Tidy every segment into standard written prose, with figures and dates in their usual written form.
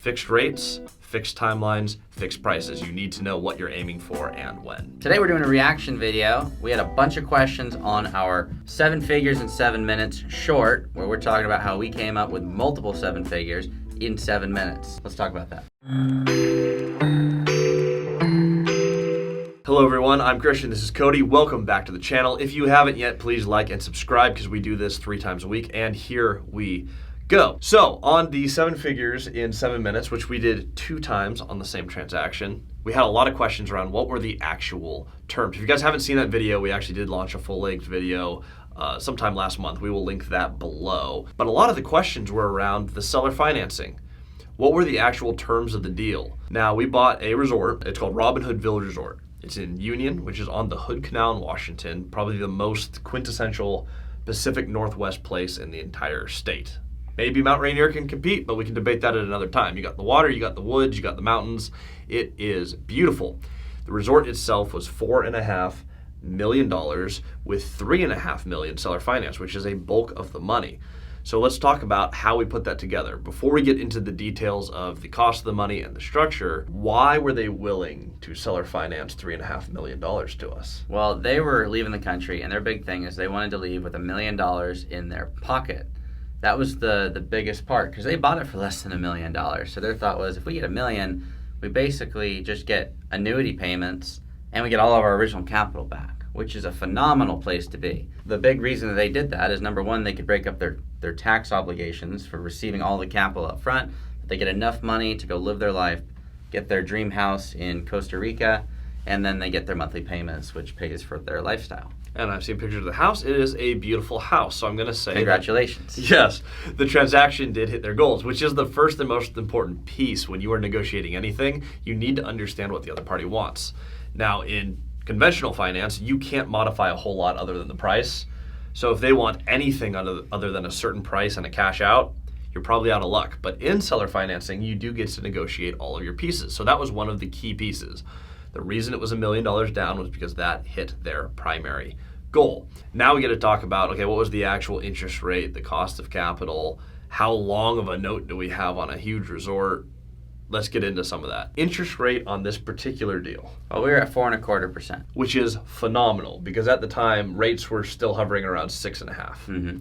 Fixed rates, fixed timelines, fixed prices. You need to know what you're aiming for and when. Today we're doing a reaction video. We had a bunch of questions on our 7 figures in 7 minutes short, where we're talking about how we came up with multiple 7 figures in 7 minutes. Let's talk about that. Hello everyone, I'm Christian, this is Cody. Welcome back to the channel. If you haven't yet, please like and subscribe because we do this 3 times a week, and here we go. So on the 7 figures in 7 minutes, which we did 2 times on the same transaction, we had a lot of questions around what were the actual terms. If you guys haven't seen that video, we actually did launch a full-length video sometime last month. We will link that below. But a lot of the questions were around the seller financing. What were the actual terms of the deal? Now, we bought a resort. It's called Robin Hood Village Resort. It's in Union, which is on the Hood Canal in Washington, probably the most quintessential Pacific Northwest place in the entire state. Maybe Mount Rainier can compete, but we can debate that at another time. You got the water, you got the woods, you got the mountains. It is beautiful. The resort itself was $4.5 million with $3.5 million seller finance, which is a bulk of the money. So let's talk about how we put that together. Before we get into the details of the cost of the money and the structure, why were they willing to seller finance $3.5 million to us? Well, they were leaving the country, and their big thing is they wanted to leave with $1 million in their pocket. That was the biggest part, because they bought it for less than $1 million. So their thought was, if we get $1 million, we basically just get annuity payments and we get all of our original capital back, which is a phenomenal place to be. The big reason that they did that is, number one, they could break up their tax obligations for receiving all the capital up front. They get enough money to go live their life, get their dream house in Costa Rica, and then they get their monthly payments, which pays for their lifestyle. And I've seen pictures of the house. It is a beautiful house. So I'm going to say congratulations. Yes, the transaction did hit their goals, which is the first and most important piece when you are negotiating anything. You need to understand what the other party wants. Now, in conventional finance, you can't modify a whole lot other than the price. So if they want anything other than a certain price and a cash out, you're probably out of luck. But in seller financing, you do get to negotiate all of your pieces. So that was one of the key pieces. The reason it was $1 million down was because that hit their primary goal. Now we get to talk about, okay, what was the actual interest rate, the cost of capital, how long of a note do we have on a huge resort? Let's get into some of that. Interest rate on this particular deal. Well, we were at 4.25%. Which is phenomenal, because at the time, rates were still hovering around 6.5. Mm-hmm.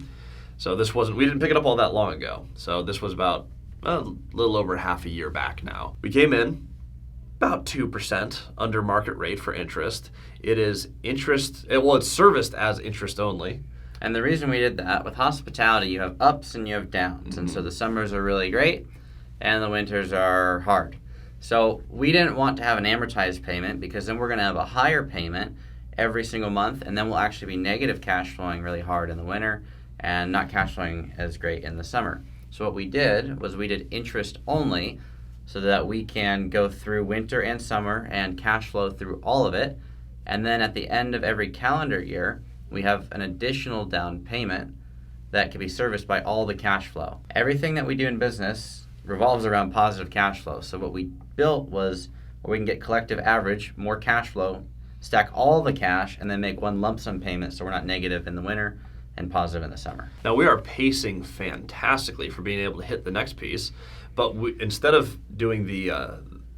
So we didn't pick it up all that long ago. So this was about a little over half a year back now. We came in about 2% under market rate for interest. It is interest, well, it's serviced as interest only. And the reason we did that, with hospitality, you have ups and you have downs. And so the summers are really great and the winters are hard. So we didn't want to have an amortized payment, because then we're going to have a higher payment every single month, and then we'll actually be negative cash flowing really hard in the winter and not cash flowing as great in the summer. So what we did was we did interest only, so that we can go through winter and summer and cash flow through all of it. And then at the end of every calendar year, we have an additional down payment that can be serviced by all the cash flow. Everything that we do in business revolves around positive cash flow. So what we built was where we can get collective average, more cash flow, stack all the cash, and then make one lump sum payment, so we're not negative in the winter and positive in the summer. Now, we are pacing fantastically for being able to hit the next piece. But instead of doing the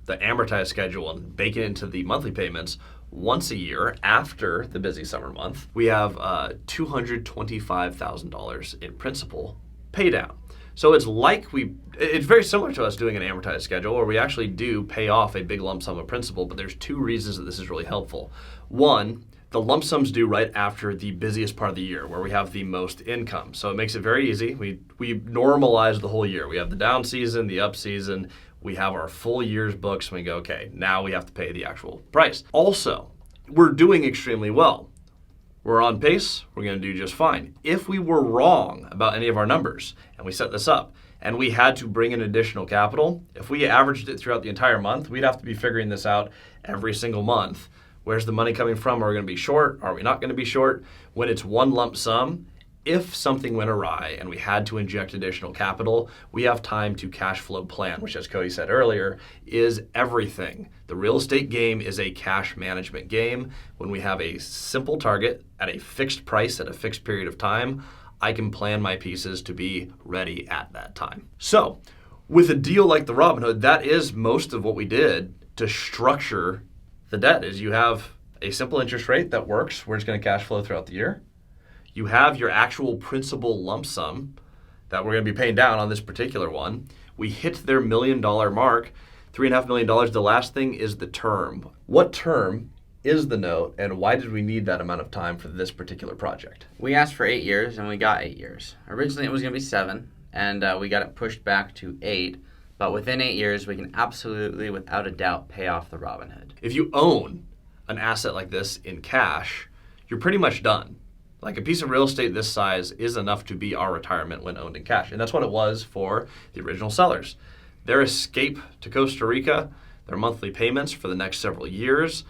amortized schedule and baking into the monthly payments once a year after the busy summer month, we have $225,000 in principal pay down. So it's very similar to us doing an amortized schedule, where we actually do pay off a big lump sum of principal, but there's 2 reasons that this is really helpful. One, the lump sums due right after the busiest part of the year, where we have the most income. So it makes it very easy. We normalize the whole year. We have the down season, the up season. We have our full year's books, and we go, okay, now we have to pay the actual price. Also, we're doing extremely well. We're on pace. We're going to do just fine. If we were wrong about any of our numbers, and we set this up, and we had to bring in additional capital, if we averaged it throughout the entire month, we'd have to be figuring this out every single month. Where's the money coming from? Are we going to be short? Are we not going to be short? When it's one lump sum, if something went awry and we had to inject additional capital, we have time to cash flow plan, which, as Cody said earlier, is everything. The real estate game is a cash management game. When we have a simple target at a fixed price at a fixed period of time, I can plan my pieces to be ready at that time. So with a deal like the Robinhood, that is most of what we did to structure the debt. Is you have a simple interest rate that works where it's going to cash flow throughout the year. You have your actual principal lump sum that we're going to be paying down on this particular one. We hit their $1 million mark, $3.5 million. The last thing is the term. What term is the note, and why did we need that amount of time for this particular project? We asked for 8 years, and we got 8 years. Originally, it was going to be 7, and we got it pushed back to 8. But within 8 years, we can absolutely, without a doubt, pay off the Robinhood. If you own an asset like this in cash, you're pretty much done. Like a piece of real estate this size is enough to be our retirement when owned in cash. And that's what it was for the original sellers. Their escape to Costa Rica, their monthly payments for the next several years,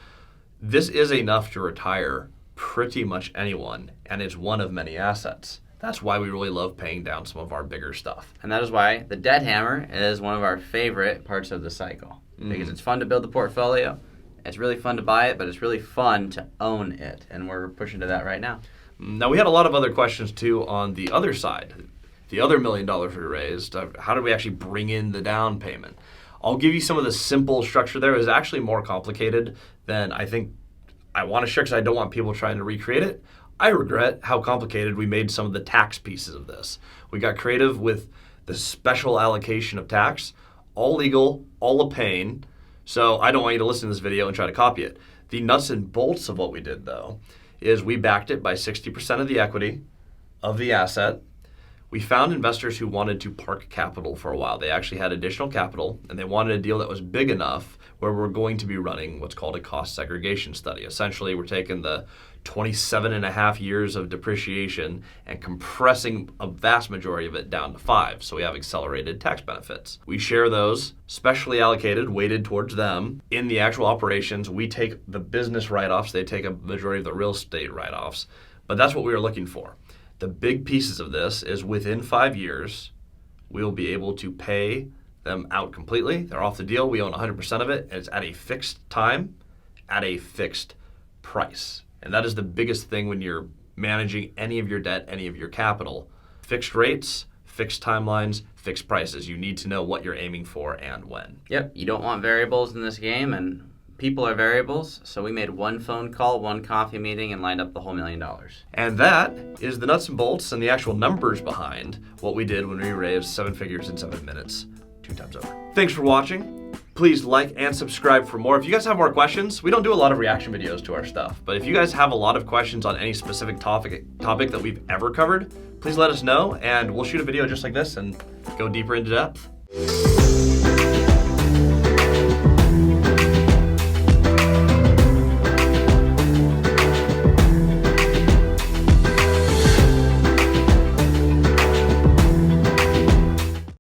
this is enough to retire pretty much anyone, and it's one of many assets. That's why we really love paying down some of our bigger stuff. And that is why the debt hammer is one of our favorite parts of the cycle. Because it's fun to build the portfolio, it's really fun to buy it, but it's really fun to own it. And we're pushing to that right now. Now, we had a lot of other questions too on the other side. The other $1 million we raised, how did we actually bring in the down payment? I'll give you some of the simple structure there. It was actually more complicated than I think I want to share because I don't want people trying to recreate it. I regret how complicated we made some of the tax pieces of this. We got creative with the special allocation of tax, all legal, all a pain. So I don't want you to listen to this video and try to copy it. The nuts and bolts of what we did, though, is we backed it by 60% of the equity of the asset. We found investors who wanted to park capital for a while. They actually had additional capital, and they wanted a deal that was big enough where we're going to be running what's called a cost segregation study. Essentially, we're taking the 27 and a half years of depreciation and compressing a vast majority of it down to 5. So we have accelerated tax benefits. We share those, specially allocated, weighted towards them. In the actual operations, we take the business write-offs. They take a majority of the real estate write-offs. But that's what we were looking for. The big pieces of this is within 5 years, we'll be able to pay them out completely. They're off the deal. We own 100% of it. And it's at a fixed time, at a fixed price. And that is the biggest thing when you're managing any of your debt, any of your capital. Fixed rates, fixed timelines, fixed prices. You need to know what you're aiming for and when. Yep, you don't want variables in this game, and people are variables. So we made one phone call, one coffee meeting, and lined up the whole $1 million. And that is the nuts and bolts and the actual numbers behind what we did when we raised 7 figures in 7 minutes, 2 times over. Thanks for watching. Please like and subscribe for more. If you guys have more questions, we don't do a lot of reaction videos to our stuff, but if you guys have a lot of questions on any specific topic that we've ever covered, please let us know and we'll shoot a video just like this and go deeper into depth.